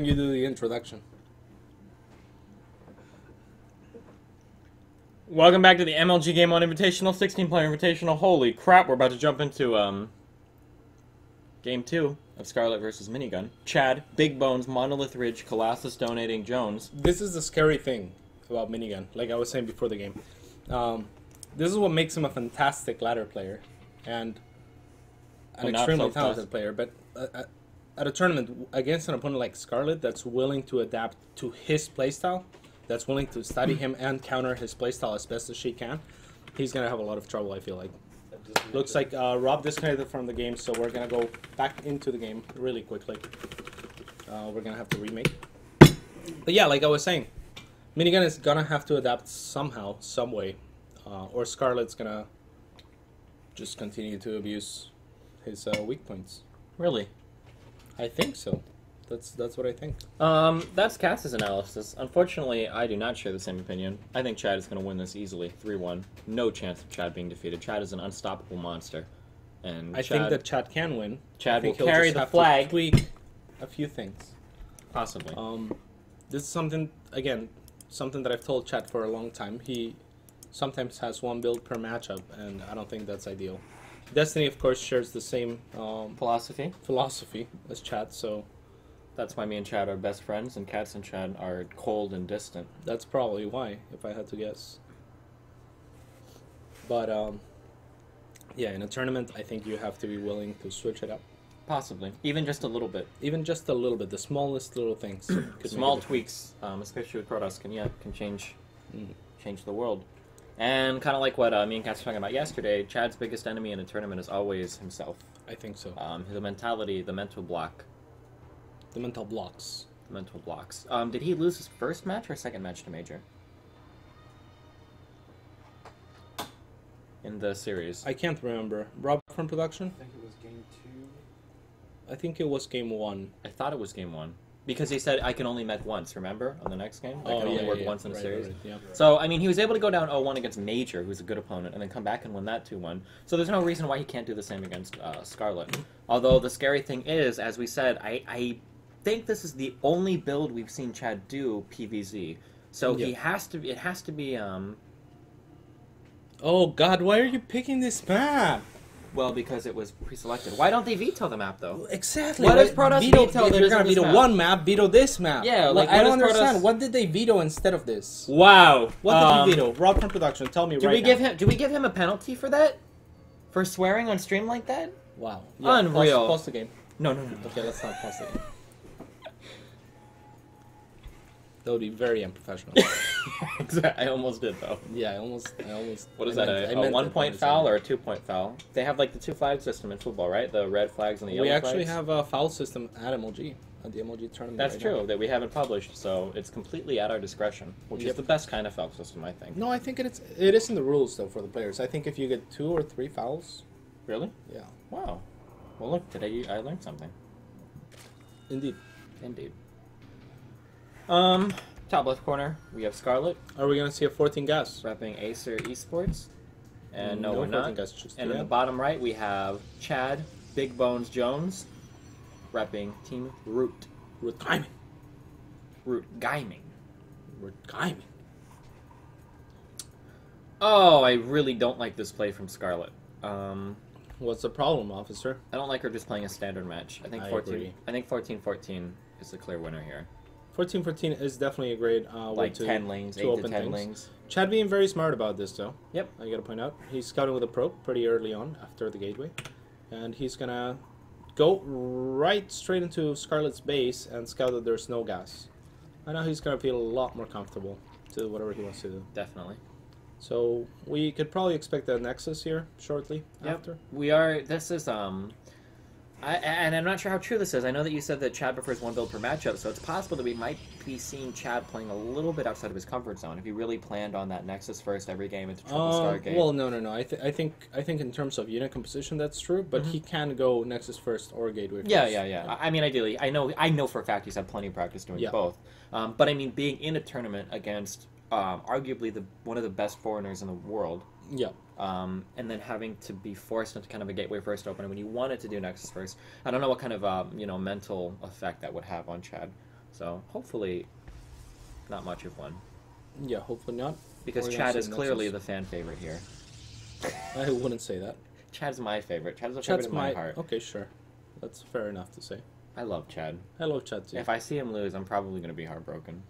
don't you do the introduction? Welcome back to the MLG GameOn Invitational, 16-player Invitational. Holy crap, we're about to jump into Game 2 of Scarlett versus Minigun. Chad, Big Bones, Monolith Ridge, Colossus donating Jones. This is the scary thing about Minigun, like I was saying before the game. This is what makes him a fantastic ladder player and an extremely talented player. But at a tournament against an opponent like Scarlett that's willing to adapt to his playstyle, that's willing to study him and counter his playstyle as best as she can, he's going to have a lot of trouble, I feel like. Looks like Rob disconnected from the game, so we're going to go back into the game really quickly. We're going to have to remake. But yeah, like I was saying, Minigun is going to have to adapt somehow, some way, or Scarlett's going to just continue to abuse his weak points. Really? I think so. That's what I think. That's Cass's analysis. Unfortunately, I do not share the same opinion. I think Chad is going to win this easily, 3-1. No chance of Chad being defeated. Chad is an unstoppable monster. And I think that Chad can win. Chad will he'll carry just the have flag. to tweak a few things. Possibly. This is something, again, something that I've told Chad for a long time. He sometimes has one build per matchup, and I don't think that's ideal. Destiny, of course, shares the same philosophy as Chad, so that's why me and Chad are best friends, and Cats and Chad are cold and distant. that's probably why, if I had to guess. But yeah, in a tournament, I think you have to be willing to switch it up. Possibly. Even just a little bit. Even just a little bit, the smallest little things. Small tweaks, especially with Protoss, can change the world. And kind of like what me and Cats were talking about yesterday, Chad's biggest enemy in a tournament is always himself. I think so. The mentality, the mental block. The mental blocks. The mental blocks. Did he lose his first match or second match to Major? In the series. I can't remember. Rob from production? I think it was game 2. I think it was game 1. I thought it was game 1. Because he said I can only met once, remember? On the next game? I can only work once in a series. Yeah. So, I mean, he was able to go down 0-1 against Major, who's a good opponent, and then come back and win that 2-1. So there's no reason why he can't do the same against Scarlett. Although the scary thing is, as we said, I think this is the only build we've seen Chad do PvZ. So it has to be, Oh god, why are you picking this map? well, because it was pre-selected. Why don't they veto the map, though? Exactly. Why does Protoss veto If that you're isn't gonna this veto map? one map, veto this map. Yeah, like, I what don't does understand. Protoss- What did they veto instead of this? Wow. What did he veto? Rob from production, tell me Do right we give him? Do we give him a penalty for that? For swearing on stream like that? Wow. Unreal. Pause the game. No. Okay, let's not pause the game. That would be very unprofessional. Exactly. I almost did though. Yeah, I almost. What is I that? meant- I A meant 1-point that foul or a 2-point foul? They have like the 2 flag system in football, right? The red flags and the yellow We actually flags. have a foul system at MLG, at the MLG tournament. That's right true now. that we haven't published, so it's completely at our discretion, which is Yep. the best kind of foul system, I think. No, I think it is in the rules though for the players. I think if you get 2 or 3 fouls, Really? yeah, Wow. Well, look, today I learned something. indeed. Indeed. Top left corner, we have Scarlett Are we gonna see a 14 gas? repping Acer Esports, and no, No we're 14 not. gas, just And in yeah. the bottom right, we have Chad Big Bones Jones repping Team Root. Root timing. Root Gaming. Root timing. Oh, I really don't like this play from Scarlett. What's the problem, officer? I don't like her just playing a standard match. I think I 14. agree. I think 14-14 is the clear winner here. 14-14 is definitely a grade. Like with 10 lanes, 8 two to open 10 things. lanes. Chad being very smart about this, though. Yep. I gotta point out. He's scouting with a probe pretty early on after the gateway. And he's gonna go right straight into Scarlett's base and scout that there's no gas. I know he's gonna feel a lot more comfortable to do whatever he wants to do. Definitely. So we could probably expect a Nexus here shortly after. We are. This is and I'm not sure how true this is. I know that you said that Chad prefers one build per matchup, so it's possible that we might be seeing Chad playing a little bit outside of his comfort zone if he really planned on that Nexus first every game into triple star game. Well, no. I think in terms of unit composition that's true, but he can go Nexus first or Gateway first. Yeah. I mean, ideally, I know for a fact he's had plenty of practice doing both. But I mean, being in a tournament against arguably one of the best foreigners in the world. Yeah. And then having to be forced into kind of a gateway first opener when you wanted to do Nexus first. I don't know what kind of mental effect that would have on Chad. So hopefully, not much of one. Yeah, hopefully not. Because Chad is clearly the fan favorite here. I wouldn't say that. Chad's my favorite. Chad's a favorite in my heart. Okay, sure. That's fair enough to say. I love Chad. I love Chad too. If I see him lose, I'm probably going to be heartbroken.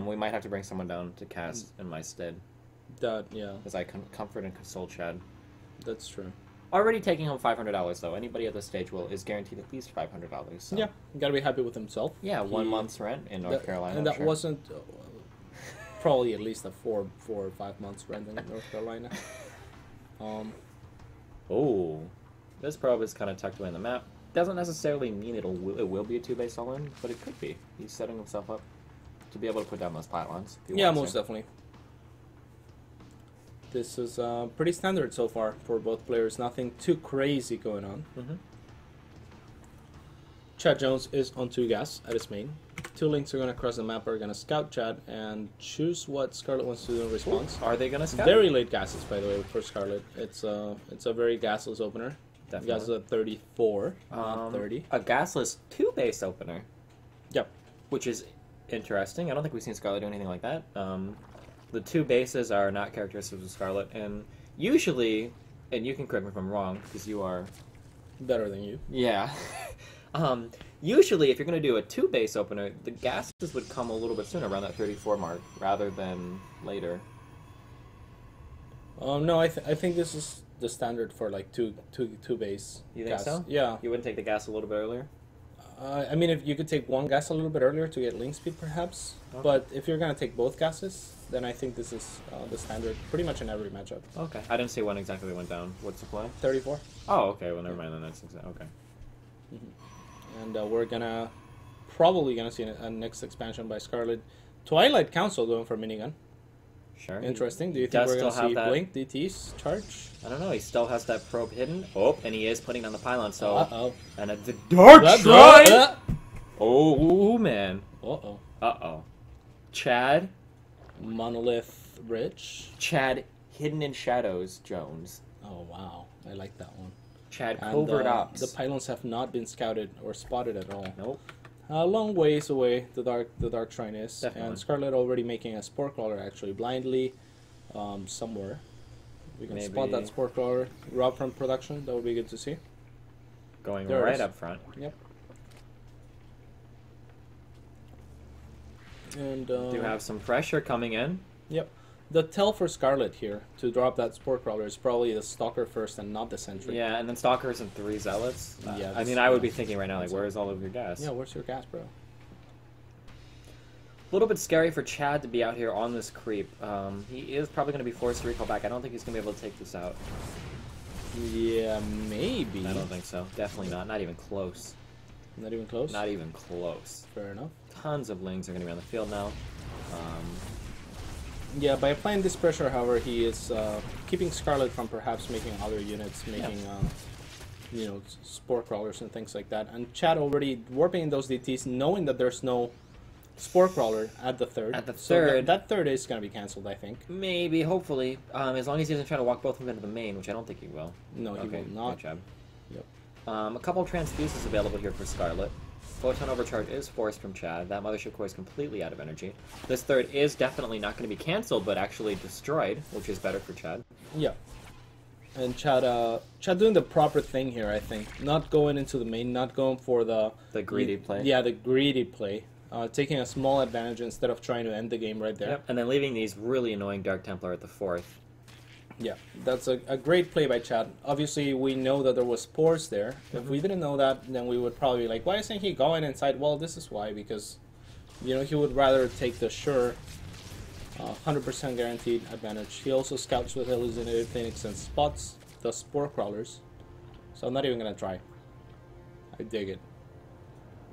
We might have to bring someone down to cast in my stead. Yeah. As I comfort and console Chad. That's true. Already taking home $500 though. Anybody at this stage is guaranteed at least $500. So. Yeah, you gotta be happy with himself. Yeah, 1 month's rent in North Carolina. And that wasn't probably at least a 4 or 5 months rent in North Carolina. Oh, this probe is kind of tucked away in the map. Doesn't necessarily mean it will be a 2-base all-in, but it could be. He's setting himself up to be able to put down those pylons. Yeah, most definitely. This is pretty standard so far for both players. Nothing too crazy going on. Chad Jones is on 2 gas at his main. 2 links are going to cross the map, are going to scout Chad and choose what Scarlett wants to do in response. Are they going to scout? Very late gases, by the way, for Scarlett. It's a very gasless opener. Definitely. Gases at 34, not 30. A gasless 2-base opener. Yep. Which is interesting. I don't think we've seen Scarlett do anything like that. The 2 bases are not characteristics of Scarlett, and usually, and you can correct me if I'm wrong, because you are... Better than you. Yeah. Usually, if you're going to do a 2-base opener, the gases would come a little bit sooner, around that 34 mark, rather than later. No, I think this is the standard for like two base. You think so? Yeah. You wouldn't take the gas a little bit earlier? I mean, if you could take 1 gas a little bit earlier to get link speed, perhaps. Okay. But if you're going to take both gases, then I think this is the standard pretty much in every matchup. Okay. I didn't see when exactly went down. What's the play? 34. Oh, okay. Well, never mind then. That's okay. And we're probably gonna see a next expansion by Scarlett. Twilight Council going for Minigun. Sure. Interesting. Do you think we're gonna see Blink DT's charge? I don't know. He still has that probe hidden. Oh, and he is putting down the pylon. So. Uh-oh. And at the dark side. Oh man. Uh-oh. Uh-oh. Chad. Monolith Rich. Chad hidden in shadows. Jones. Oh wow, I like that one. Chad covert ops. The pylons have not been scouted or spotted at all. Nope. A long ways away the dark shrine is. Definitely. And Scarlett already making a spore crawler actually blindly somewhere. We can spot that spore crawler. Rob from production, that would be good to see. Going right up front. Yep. And do have some pressure coming in. Yep. The tell for Scarlett here to drop that spore crawler is probably the Stalker first and not the Sentry. Yeah, and then Stalkers and 3 Zealots. Yeah, I mean, I would be thinking right now, like, where's all of your gas? Yeah, where's your gas, bro? A little bit scary for Chad to be out here on this creep. He is probably going to be forced to recall back. I don't think he's going to be able to take this out. Yeah, maybe. I don't think so. Definitely not. Not even close. Not even close? Not even close. Fair enough. Tons of Lings are going to be on the field now. Yeah, by applying this pressure, however, he is keeping Scarlett from perhaps making other units, making, you know, spore crawlers and things like that. And Chad already warping in those DTs, knowing that there's no spore crawler at the third. At the so third. That third is going to be cancelled, I think. Maybe, hopefully. As long as he doesn't try to walk both of them into the main, which I don't think he will. No, he will not. Good job. Yep. A couple of transfuses available here for Scarlett. Photon overcharge is forced from Chad. That mothership core is completely out of energy. This third is definitely not going to be cancelled, but actually destroyed, which is better for Chad. Yeah. And Chad doing the proper thing here, I think. Not going into the main, not going for the greedy play. Yeah, the greedy play. Taking a small advantage instead of trying to end the game right there. Yep. And then leaving these really annoying Dark Templar at the 4th. Yeah, that's a great play by Chad. Obviously, we know that there was spores there. If we didn't know that, then we would probably be like, why isn't he going inside? Well, this is why, because, you know, he would rather take the sure 100% guaranteed advantage. He also scouts with hallucinated Phoenix and spots the spore crawlers. So I'm not even going to try. I dig it.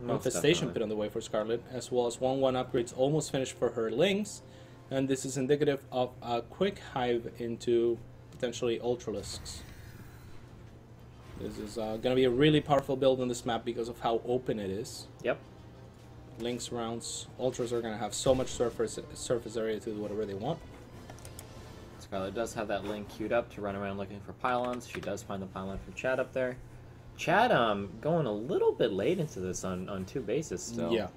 Infestation Pit on the way for Scarlett, as well as 1/1 upgrades almost finished for her Lings. And this is indicative of a quick hive into potentially Ultralisks. This is going to be a really powerful build on this map because of how open it is. Yep. Lynx rounds, Ultras are going to have so much surface area to do whatever they want. Scarlett does have that Link queued up to run around looking for pylons. She does find the pylon for Chad up there. Chad going a little bit late into this on 2 bases still. Yeah.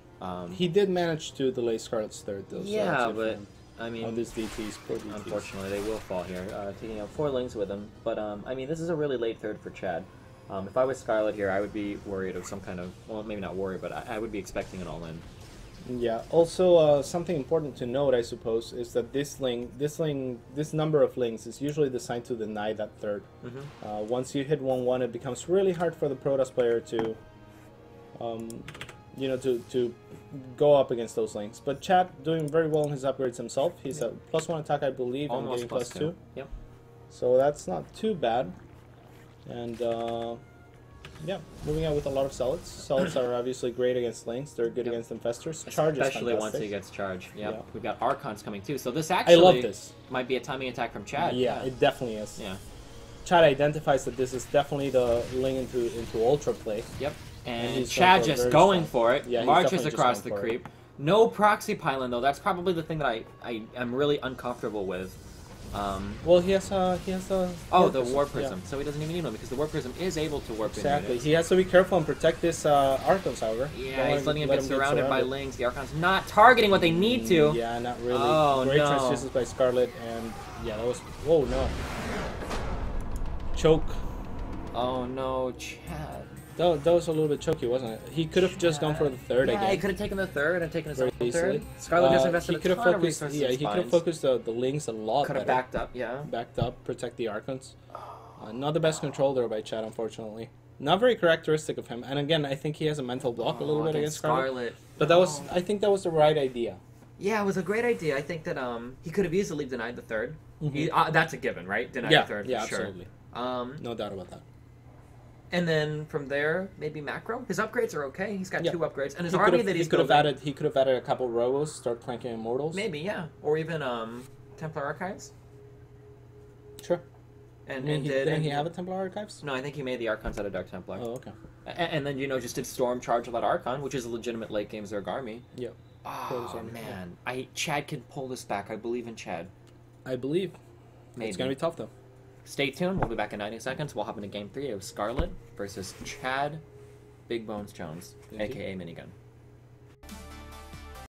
He did manage to delay Scarlett's third, though. Yeah, so but I mean, on this DTs, poor DTs. unfortunately, they will fall here, taking out 4 lings with him. But I mean, this is a really late third for Chad. If I was Scarlett here, I would be worried of some kind of, well, maybe not worried, but I would be expecting an all-in. Yeah. Also, something important to note, I suppose, is that this number of lings is usually designed to deny that third. Once you hit 1-1, it becomes really hard for the Protoss player to, to go up against those lings. But Chad doing very well in his upgrades himself. He's a +1 attack, I believe, and getting +2. Yep. So that's not too bad. And yeah, moving out with a lot of Zealots. Zealots are obviously great against lings. They're good against Infestors. Charge is Especially once fantastic. he gets charge. Yep. Yeah. We've got Archons coming too. So this I actually love this. might be a timing attack from Chad. Yeah, it definitely is. Yeah. Chad identifies that this is definitely the ling into Ultra play. Yep. And he's Chad going for a just very going strong- for it. Yeah, he's Marches definitely just across the going for it. creep. No proxy pylon though. That's probably the thing that I am really uncomfortable with. Well, he has a the War Prism. Yeah. So he doesn't even need one because the War Prism is able to warp in Exactly. units. He has to be careful and protect this Archons, however. Yeah, he's letting him get surrounded by lings. The Archons not targeting what they need to. Yeah, not really. Oh, Great no. transfuses by Scarlett, and yeah, that was. Whoa, no. Choke. Oh no, Chad. That was a little bit choky, wasn't it? He could have just gone for the third Yeah, again. he could have taken the third and taken his Very own easily. third. Scarlett just He invested could a have ton of focused. resources Yeah, in he could have spines. focused the lings a lot Could have better. backed up, yeah. Backed up, protect the Archons. Not the best control there by Chad, unfortunately. Not very characteristic of him. And again, I think he has a mental block a little bit against Scarlett. But I think that was the right idea. Yeah, it was a great idea. I think that he could have easily denied the third. That's a given, right? Deny the third for sure. Absolutely. No doubt about that. And then from there, maybe macro. His upgrades are okay. He's got 2 upgrades, and his He army could've- that he's he could have building- added. He could have added a couple robos, start clanking Immortals. Maybe, yeah, or even Templar Archives. Sure. And Didn't he have a Templar Archives? No, I think he made the Archons out of Dark Templar. Oh, okay. And then just did Storm Charge of that Archon, which is a legitimate late game Zerg army. Yep. Oh man, Chad can pull this back. I believe in Chad. I believe. Maybe. It's gonna be tough though. Stay tuned. We'll be back in 90 seconds. We'll hop into Game 3 of Scarlett versus Chad Big Bones Jones, a.k.a. Minigun.